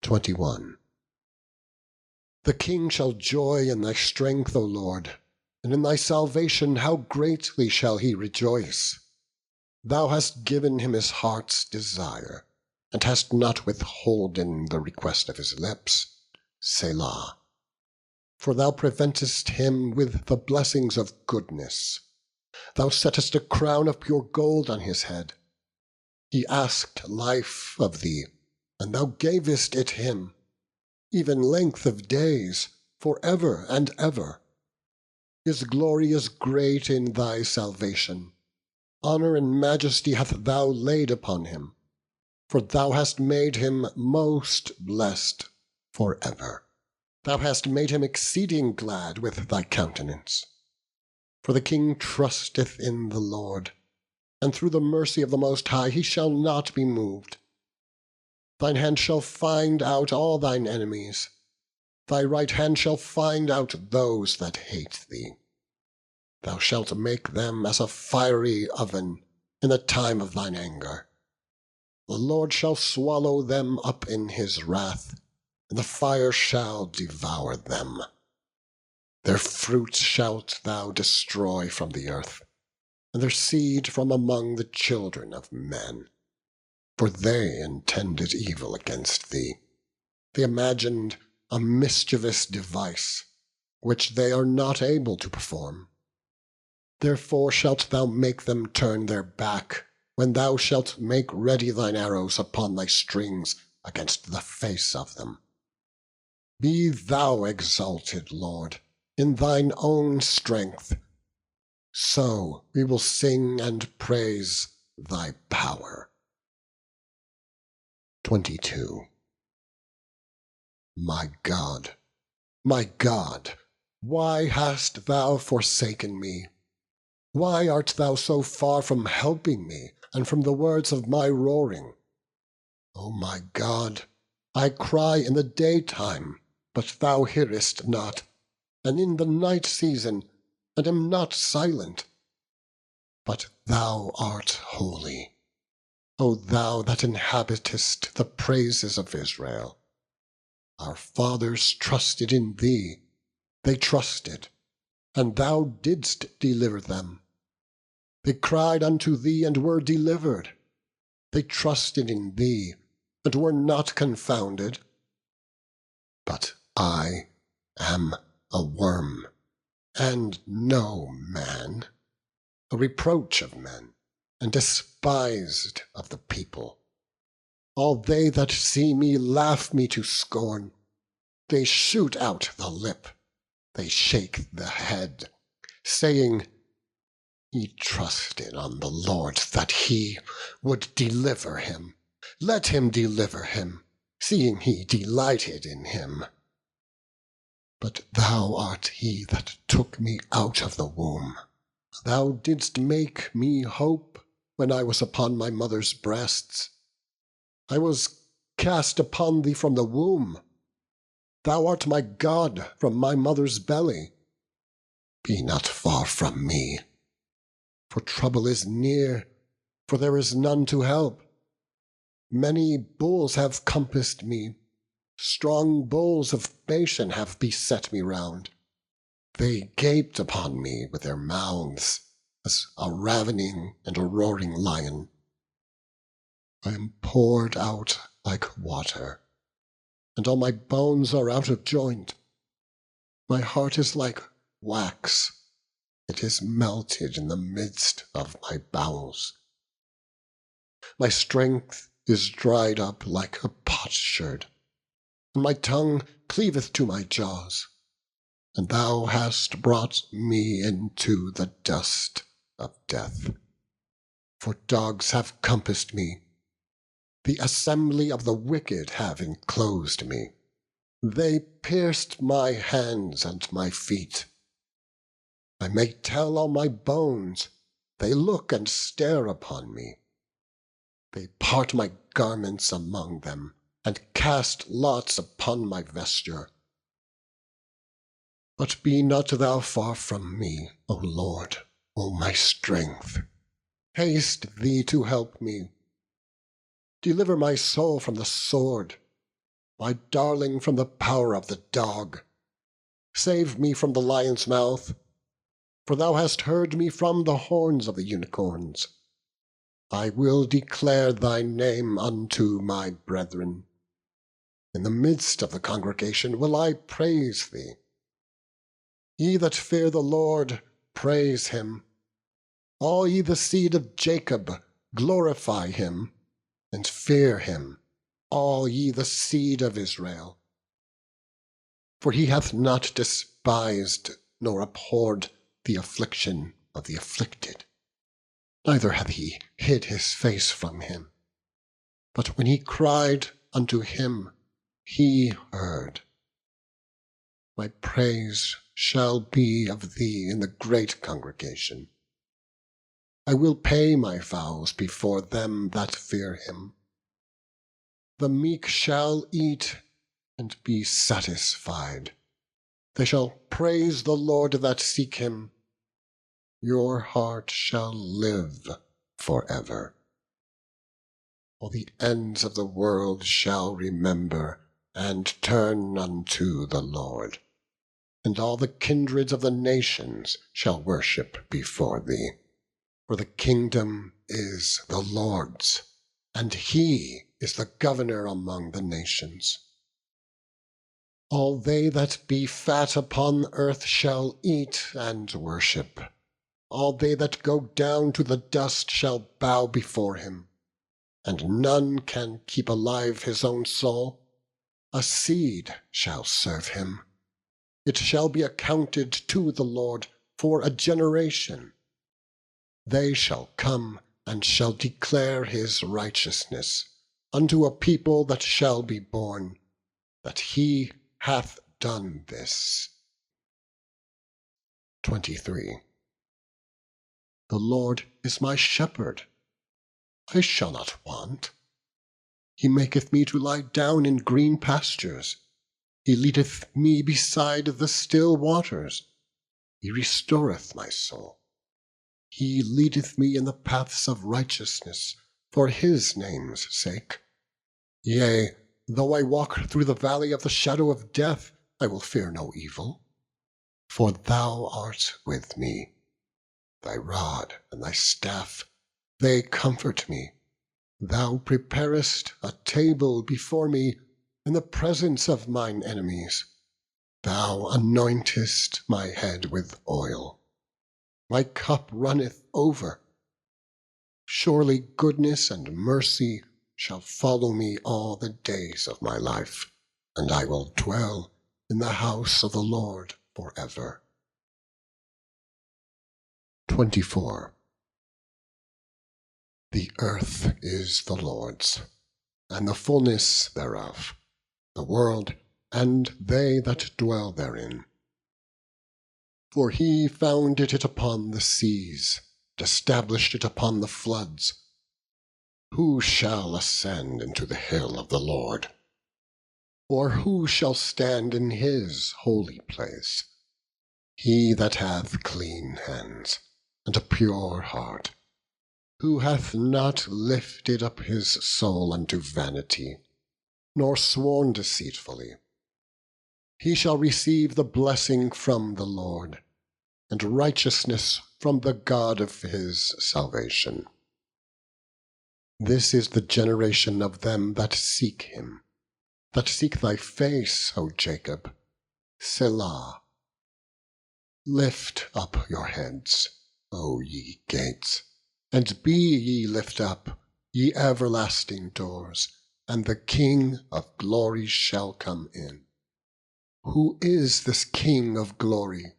21. The King shall joy in thy strength, O Lord, and in thy salvation how greatly shall he rejoice! Thou hast given him his heart's desire. and hast not withholden the request of his lips. Selah. For thou preventest him with the blessings of goodness. Thou settest a crown of pure gold on his head. He asked life of thee, and thou gavest it him, even length of days, for ever and ever. His glory is great in thy salvation. Honour and majesty hast thou laid upon him, for thou hast made him most blessed for ever. Thou hast made him exceeding glad with thy countenance. For the king trusteth in the Lord, and through the mercy of the Most High he shall not be moved. Thine hand shall find out all thine enemies. Thy right hand shall find out those that hate thee. Thou shalt make them as a fiery oven in the time of thine anger. The Lord shall swallow them up in his wrath, and the fire shall devour them. Their fruit shalt thou destroy from the earth, and their seed from among the children of men. For they intended evil against thee. They imagined a mischievous device, which they are not able to perform. Therefore shalt thou make them turn their back, when thou shalt make ready thine arrows upon thy strings against the face of them. Be thou exalted, Lord, in thine own strength. So we will sing and praise thy power. 22. My God, why hast thou forsaken me? Why art thou so far from helping me, and from the words of my roaring? O my God, I cry in the daytime, but thou hearest not, and in the night season, and am not silent. But thou art holy, O thou that inhabitest the praises of Israel. Our fathers trusted in thee, they trusted, and thou didst deliver them. They cried unto thee, and were delivered. They trusted in thee, and were not confounded. But I am a worm, and no man, a reproach of men, and despised of the people. All they that see me laugh me to scorn. They shoot out the lip, they shake the head, saying, He trusted on the Lord that he would deliver him. Let him deliver him, seeing he delighted in him. But thou art he that took me out of the womb. Thou didst make me hope when I was upon my mother's breasts. I was cast upon thee from the womb. Thou art my God from my mother's belly. Be not far from me, for trouble is near, for there is none to help. Many bulls have compassed me, strong bulls of Bashan have beset me round. They gaped upon me with their mouths, as a ravening and a roaring lion. I am poured out like water, and all my bones are out of joint. My heart is like wax, it is melted in the midst of my bowels. My strength is dried up like a potsherd, and my tongue cleaveth to my jaws. And thou hast brought me into the dust of death. For dogs have compassed me, the assembly of the wicked have enclosed me. They pierced my hands and my feet. I may tell all my bones, they look and stare upon me. They part my garments among them, and cast lots upon my vesture. But be not thou far from me, O Lord, O my strength. Haste thee to help me. Deliver my soul from the sword, my darling from the power of the dog. Save me from the lion's mouth, for thou hast heard me from the horns of the unicorns. I will declare thy name unto my brethren. In the midst of the congregation will I praise thee. Ye that fear the Lord, praise him. All ye the seed of Jacob, glorify him, and fear him, all ye the seed of Israel. For he hath not despised nor abhorred the affliction of the afflicted, neither hath he hid his face from him. But when he cried unto him, he heard. My praise shall be of thee in the great congregation. I will pay my vows before them that fear him. The meek shall eat and be satisfied. They shall praise the Lord that seek him. Your heart shall live forever. All the ends of the world shall remember and turn unto the Lord, and all the kindreds of the nations shall worship before thee. For the kingdom is the Lord's, and he is the governor among the nations. All they that be fat upon earth shall eat and worship. All they that go down to the dust shall bow before him. And none can keep alive his own soul. A seed shall serve him. It shall be accounted to the Lord for a generation. They shall come and shall declare his righteousness unto a people that shall be born, that he hath done this. 23. The Lord is my shepherd, I shall not want. He maketh me to lie down in green pastures. He leadeth me beside the still waters. He restoreth my soul. He leadeth me in the paths of righteousness for his name's sake. Yea, though I walk through the valley of the shadow of death, I will fear no evil. For thou art with me. Thy rod and thy staff, they comfort me. Thou preparest a table before me in the presence of mine enemies. Thou anointest my head with oil. My cup runneth over. Surely goodness and mercy shall follow me all the days of my life, and I will dwell in the house of the Lord forever. 24. The earth is the Lord's, and the fullness thereof, the world, and they that dwell therein. For he founded it upon the seas, and established it upon the floods. Who shall ascend into the hill of the Lord? Or who shall stand in his holy place? He that hath clean hands, and a pure heart, who hath not lifted up his soul unto vanity, nor sworn deceitfully. He shall receive the blessing from the Lord, and righteousness from the God of his salvation. This is the generation of them that seek him, that seek thy face, O Jacob. Selah. Lift up your heads, O ye gates, and be ye lift up, ye everlasting doors, and the King of glory shall come in. Who is this King of glory?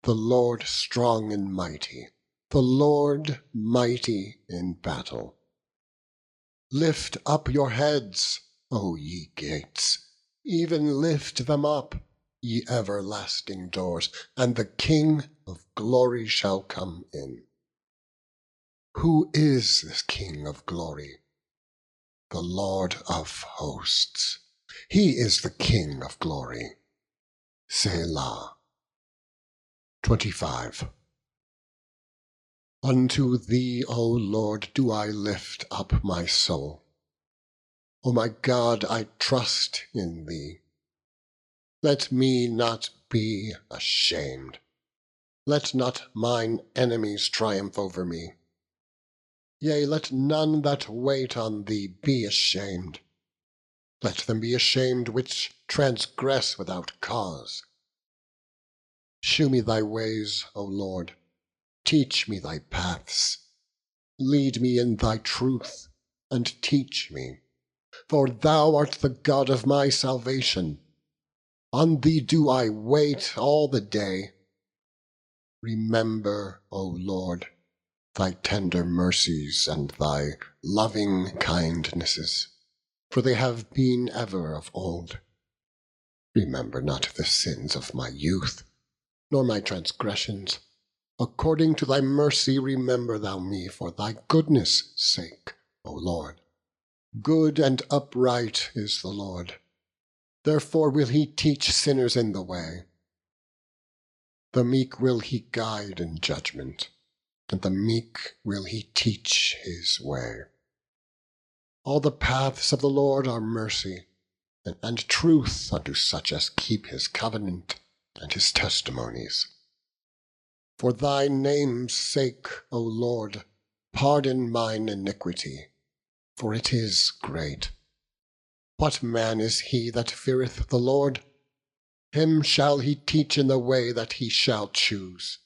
The Lord strong and mighty, the Lord mighty in battle. Lift up your heads, O ye gates, even lift them up, ye everlasting doors, and the King of glory shall come in. Who is this King of glory? The Lord of hosts. He is the King of glory. Selah. 25. Unto thee, O Lord, do I lift up my soul. O my God, I trust in thee. Let me not be ashamed. Let not mine enemies triumph over me. Yea, let none that wait on thee be ashamed. Let them be ashamed which transgress without cause. Shew me thy ways, O Lord, teach me thy paths. Lead me in thy truth, and teach me. For thou art the God of my salvation. On thee do I wait all the day. Remember, O Lord, thy tender mercies and thy loving kindnesses, for they have been ever of old. Remember not the sins of my youth, nor my transgressions. According to thy mercy remember thou me for thy goodness' sake, O Lord. Good and upright is the Lord. Therefore will he teach sinners in the way. The meek will he guide in judgment, and the meek will he teach his way. All the paths of the Lord are mercy, and truth unto such as keep his covenant and his testimonies. For thy name's sake, O Lord, pardon mine iniquity, for it is great. What man is he that feareth the Lord? Him shall he teach in the way that he shall choose.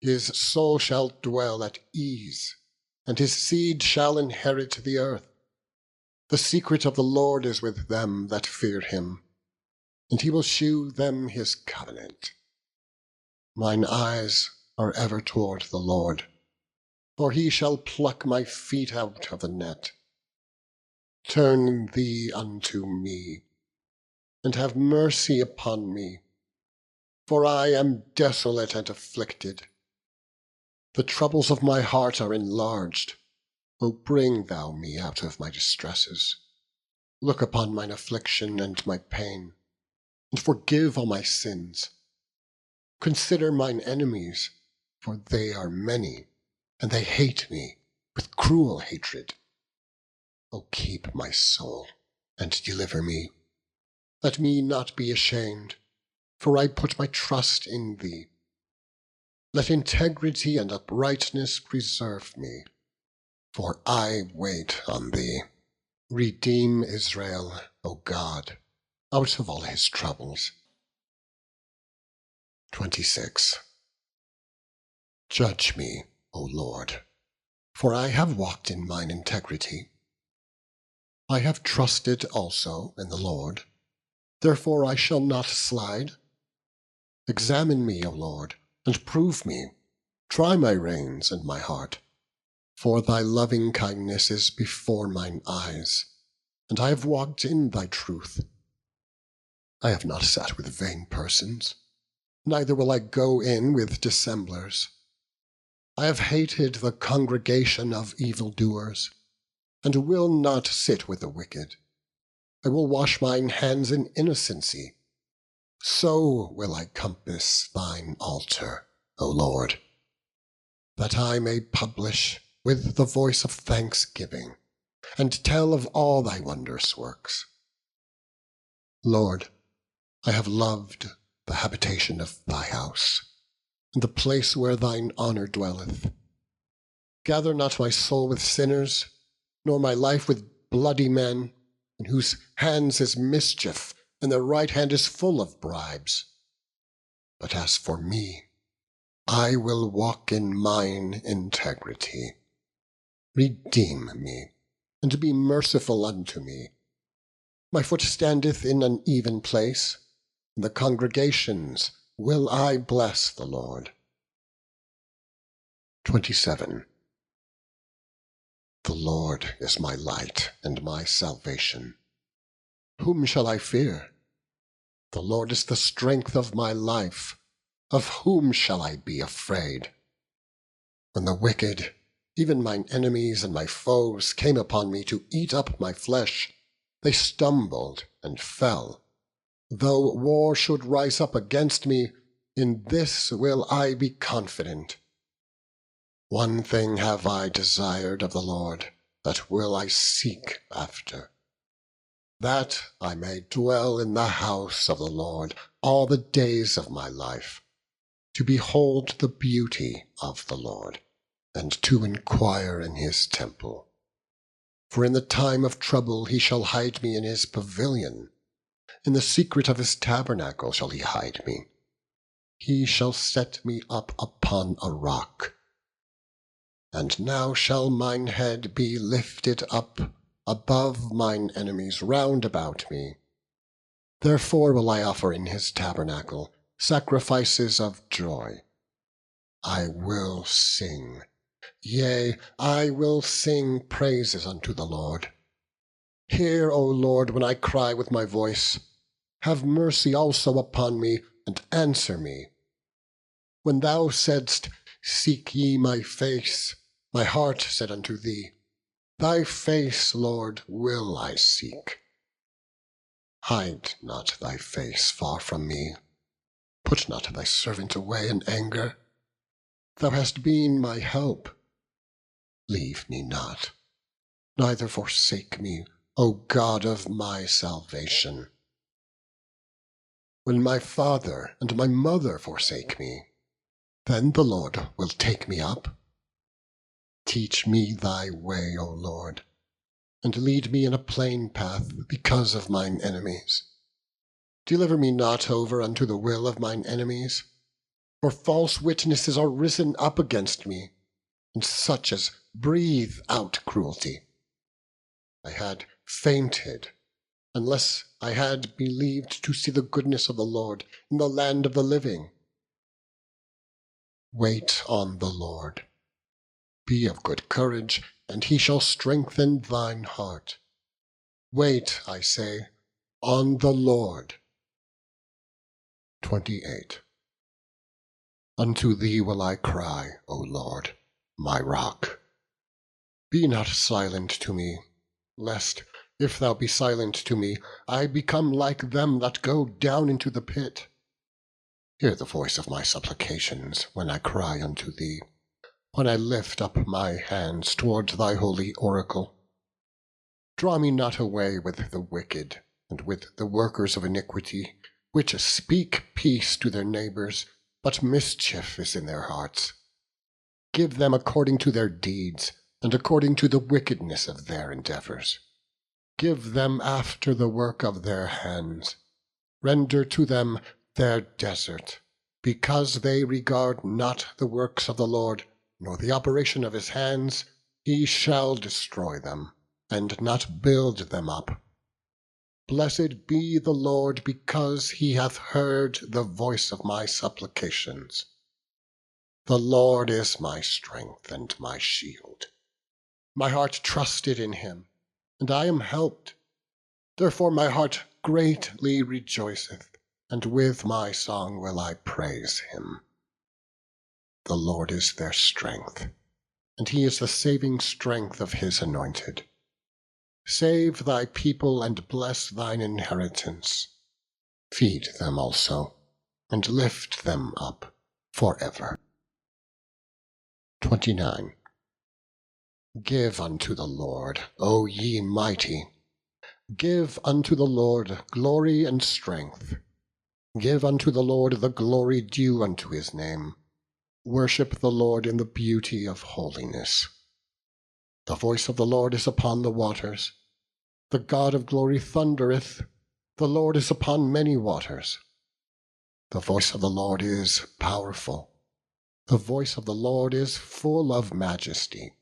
His soul shall dwell at ease, and his seed shall inherit the earth. The secret of the Lord is with them that fear him, and he will shew them his covenant. Mine eyes are ever toward the Lord, for he shall pluck my feet out of the net. Turn thee unto me, and have mercy upon me, for I am desolate and afflicted. The troubles of my heart are enlarged. O bring thou me out of my distresses. Look upon mine affliction and my pain, and forgive all my sins. Consider mine enemies, for they are many, and they hate me with cruel hatred. O keep my soul, and deliver me. Let me not be ashamed, for I put my trust in thee. Let integrity and uprightness preserve me, for I wait on thee. Redeem Israel, O God, out of all his troubles. 26. Judge me, O Lord, for I have walked in mine integrity. I have trusted also in the Lord, therefore I shall not slide. Examine me, O Lord, and prove me. Try my reins and my heart. For thy loving kindness is before mine eyes, and I have walked in thy truth. I have not sat with vain persons, neither will I go in with dissemblers. I have hated the congregation of evildoers, and will not sit with the wicked. I will wash mine hands in innocency. So will I compass thine altar, O Lord, that I may publish with the voice of thanksgiving, and tell of all thy wondrous works. Lord, I have loved the habitation of thy house, and the place where thine honour dwelleth. Gather not my soul with sinners, nor my life with bloody men, in whose hands is mischief, and their right hand is full of bribes. But as for me, I will walk in mine integrity. Redeem me, and be merciful unto me. My foot standeth in an even place. In the congregations will I bless the Lord. 27. The Lord is my light and my salvation. Whom shall I fear? The Lord is the strength of my life. Of whom shall I be afraid? When the wicked, even mine enemies and my foes, came upon me to eat up my flesh, they stumbled and fell. Though war should rise up against me, in this will I be confident. One thing have I desired of the Lord, that will I seek after, that I may dwell in the house of the Lord all the days of my life, to behold the beauty of the Lord, and to inquire in his temple. For in the time of trouble he shall hide me in his pavilion. In the secret of his tabernacle shall he hide me. He shall set me up upon a rock. And now shall mine head be lifted up above mine enemies round about me. Therefore will I offer in his tabernacle sacrifices of joy. I will sing, yea, I will sing praises unto the Lord. Hear, O Lord, when I cry with my voice. Have mercy also upon me, and answer me. When thou saidst, Seek ye my face, my heart said unto thee, Thy face, Lord, will I seek. Hide not thy face far from me. Put not thy servant away in anger. Thou hast been my help. Leave me not, neither forsake me, O God of my salvation. When my father and my mother forsake me, then the Lord will take me up. Teach me thy way, O Lord, and lead me in a plain path because of mine enemies. Deliver me not over unto the will of mine enemies, for false witnesses are risen up against me, and such as breathe out cruelty. I had fainted, unless I had believed to see the goodness of the Lord in the land of the living. Wait on the Lord. Be of good courage, and he shall strengthen thine heart. Wait, I say, on the Lord. 28. Unto thee will I cry, O Lord, my rock. Be not silent to me, lest, if thou be silent to me, I become like them that go down into the pit. Hear the voice of my supplications when I cry unto thee, when I lift up my hands toward thy holy oracle. Draw me not away with the wicked, and with the workers of iniquity, which speak peace to their neighbours, but mischief is in their hearts. Give them according to their deeds, and according to the wickedness of their endeavours. Give them after the work of their hands. Render to them their desert, because they regard not the works of the Lord, nor the operation of his hands. He shall destroy them, and not build them up. Blessed be the Lord, because he hath heard the voice of my supplications. The Lord is my strength and my shield. My heart trusted in him, and I am helped. Therefore my heart greatly rejoiceth, and with my song will I praise him. The Lord is their strength, and he is the saving strength of his anointed. Save thy people and bless thine inheritance. Feed them also, and lift them up forever. 29. Give unto the Lord, O ye mighty. Give unto the Lord glory and strength. Give unto the Lord the glory due unto his name. Worship the Lord in the beauty of holiness. The voice of the Lord is upon the waters. The God of glory thundereth. The Lord is upon many waters. The voice of the Lord is powerful. The voice of the Lord is full of majesty.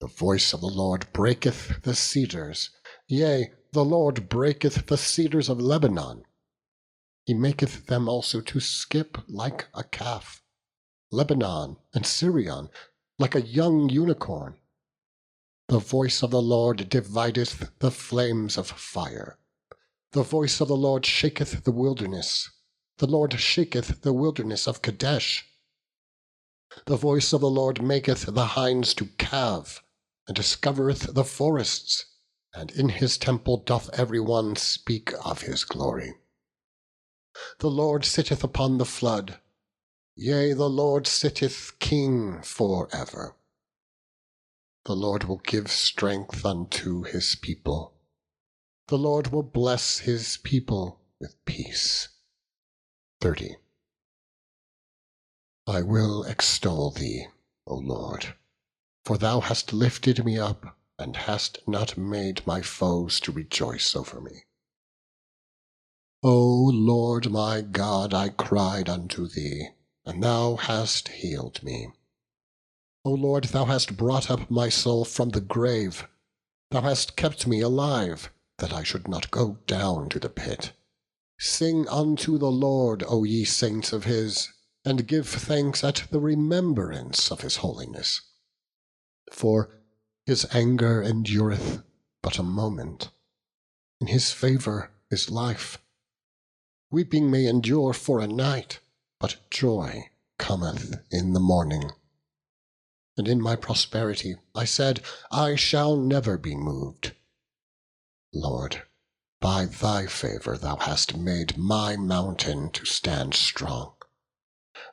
The voice of the Lord breaketh the cedars. Yea, the Lord breaketh the cedars of Lebanon. He maketh them also to skip like a calf. Lebanon and Syrian like a young unicorn. The voice of the Lord divideth the flames of fire. The voice of the Lord shaketh the wilderness. The Lord shaketh the wilderness of Kadesh. The voice of the Lord maketh the hinds to calve, and discovereth the forests, and in his temple doth every one speak of his glory. The Lord sitteth upon the flood. Yea, the Lord sitteth king for ever. The Lord will give strength unto his people. The Lord will bless his people with peace. 30. I will extol thee, O Lord, for thou hast lifted me up, and hast not made my foes to rejoice over me. O Lord my God, I cried unto thee, and thou hast healed me. O Lord, thou hast brought up my soul from the grave. Thou hast kept me alive, that I should not go down to the pit. Sing unto the Lord, O ye saints of his, and give thanks at the remembrance of his holiness. For his anger endureth but a moment, in his favour is life. Weeping may endure for a night, but joy cometh in the morning. And in my prosperity I said, I shall never be moved. Lord, by thy favour thou hast made my mountain to stand strong.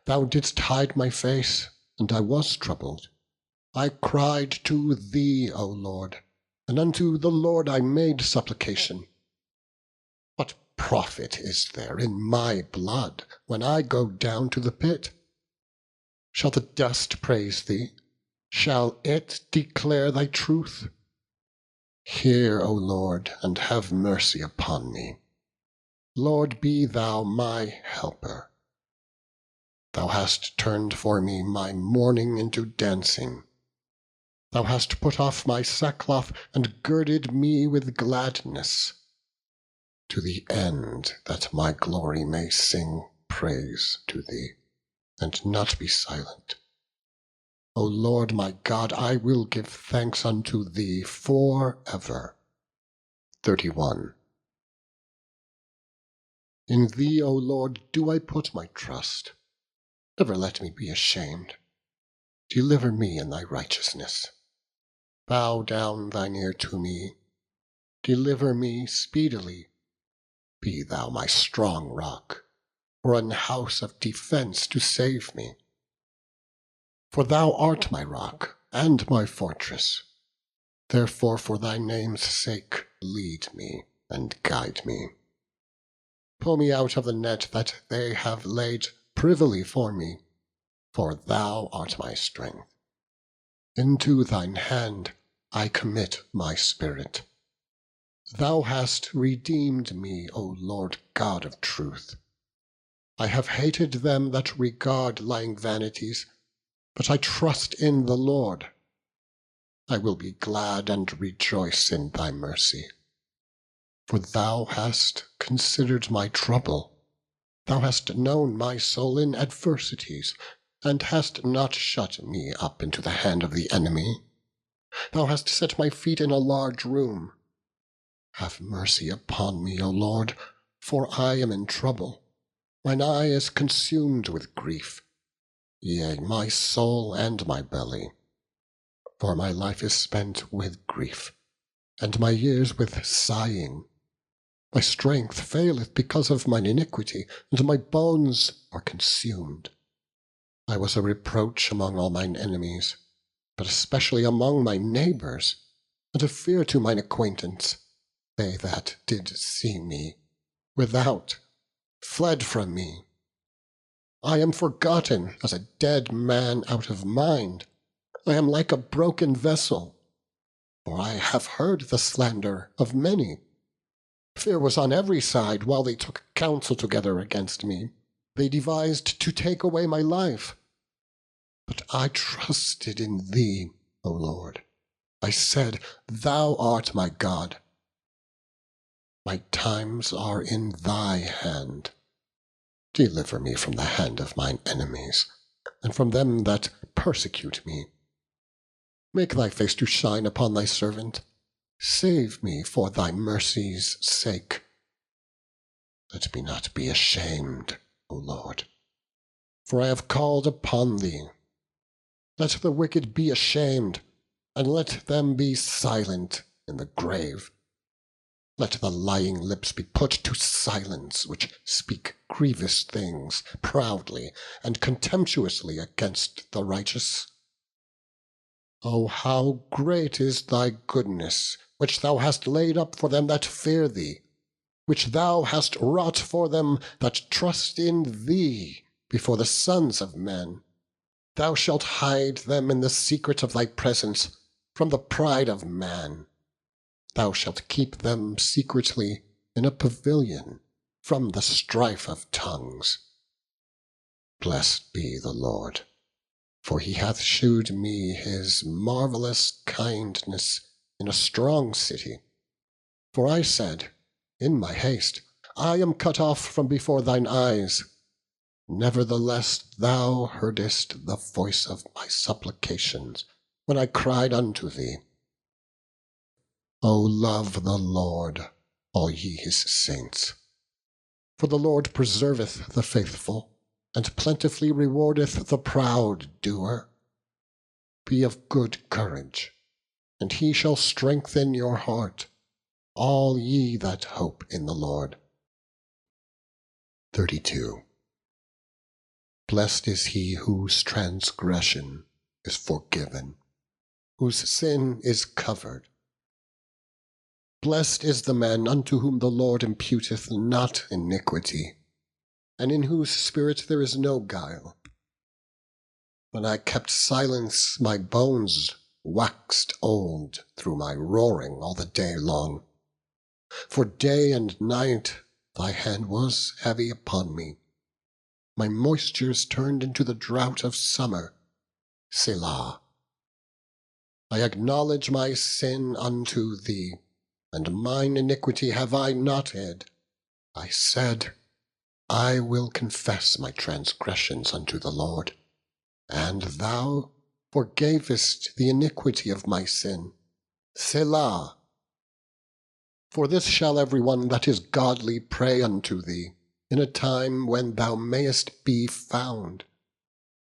Thou didst hide my face, and I was troubled. I cried to thee, O Lord, and unto the Lord I made supplication. What profit is there in my blood when I go down to the pit? Shall the dust praise thee? Shall it declare thy truth? Hear, O Lord, and have mercy upon me. Lord, be thou my helper. Thou hast turned for me my mourning into dancing. Thou hast put off my sackcloth, and girded me with gladness, to the end that my glory may sing praise to thee, and not be silent. O Lord my God, I will give thanks unto thee for ever. 31. In thee, O Lord, do I put my trust. Never let me be ashamed. Deliver me in thy righteousness. Bow down thine ear to me. Deliver me speedily. Be thou my strong rock, or an house of defence to save me. For thou art my rock and my fortress. Therefore for thy name's sake lead me and guide me. Pull me out of the net that they have laid privily for me, for thou art my strength. Into thine hand I commit my spirit. Thou hast redeemed me, O Lord God of truth. I have hated them that regard lying vanities, but I trust in the Lord. I will be glad and rejoice in thy mercy. For thou hast considered my trouble. Thou hast known my soul in adversities, and hast not shut me up into the hand of the enemy. Thou hast set my feet in a large room. Have mercy upon me, O Lord, for I am in trouble. Mine eye is consumed with grief, yea, my soul and my belly. For my life is spent with grief, and my years with sighing. My strength faileth because of mine iniquity, and my bones are consumed. I was a reproach among all mine enemies, but especially among my neighbours, and a fear to mine acquaintance. They that did see me without fled from me. I am forgotten as a dead man out of mind. I am like a broken vessel, for I have heard the slander of many. Fear was on every side while they took counsel together against me. They devised to take away my life. But I trusted in thee, O Lord. I said, Thou art my God. My times are in thy hand. Deliver me from the hand of mine enemies, and from them that persecute me. Make thy face to shine upon thy servant. Save me for thy mercy's sake. Let me not be ashamed, O Lord, for I have called upon thee. Let the wicked be ashamed, and let them be silent in the grave. Let the lying lips be put to silence, which speak grievous things proudly and contemptuously against the righteous. O how great is thy goodness, which thou hast laid up for them that fear thee, which thou hast wrought for them that trust in thee before the sons of men. Thou shalt hide them in the secret of thy presence from the pride of man. Thou shalt keep them secretly in a pavilion from the strife of tongues. Blessed be the Lord, for he hath shewed me his marvellous kindness in a strong city. For I said, in my haste, I am cut off from before thine eyes. Nevertheless thou heardest the voice of my supplications, when I cried unto thee. O love the Lord, all ye his saints. For the Lord preserveth the faithful, and plentifully rewardeth the proud doer. Be of good courage, and he shall strengthen your heart, all ye that hope in the Lord. 32. Blessed is he whose transgression is forgiven, whose sin is covered. Blessed is the man unto whom the Lord imputeth not iniquity, and in whose spirit there is no guile. When I kept silence, my bones waxed old through my roaring all the day long. For day and night thy hand was heavy upon me. My moistures turned into the drought of summer. Selah. I acknowledge my sin unto thee, and mine iniquity have I not hid. I said, I will confess my transgressions unto the Lord, and thou forgavest the iniquity of my sin. Selah. For this shall every one that is godly pray unto thee, in a time when thou mayest be found.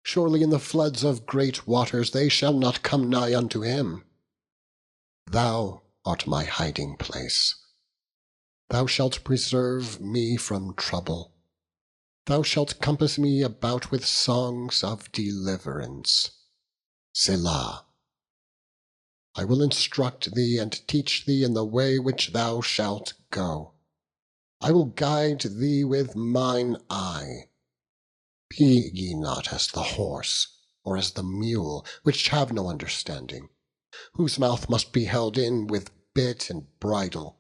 Surely in the floods of great waters they shall not come nigh unto him. Thou art my hiding place. Thou shalt preserve me from trouble. Thou shalt compass me about with songs of deliverance. Selah. I will instruct thee and teach thee in the way which thou shalt go. I will guide thee with mine eye. Be ye not as the horse, or as the mule, which have no understanding, whose mouth must be held in with bit and bridle,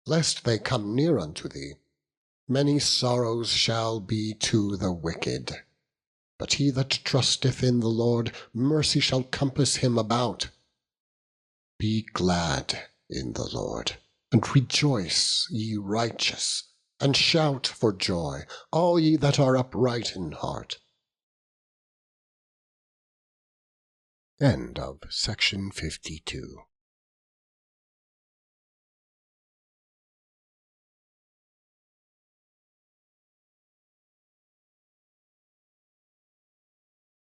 lest they come near unto thee. Many sorrows shall be to the wicked, but he that trusteth in the Lord, mercy shall compass him about. Be glad in the Lord, and rejoice, ye righteous, and shout for joy, all ye that are upright in heart. End of section 52.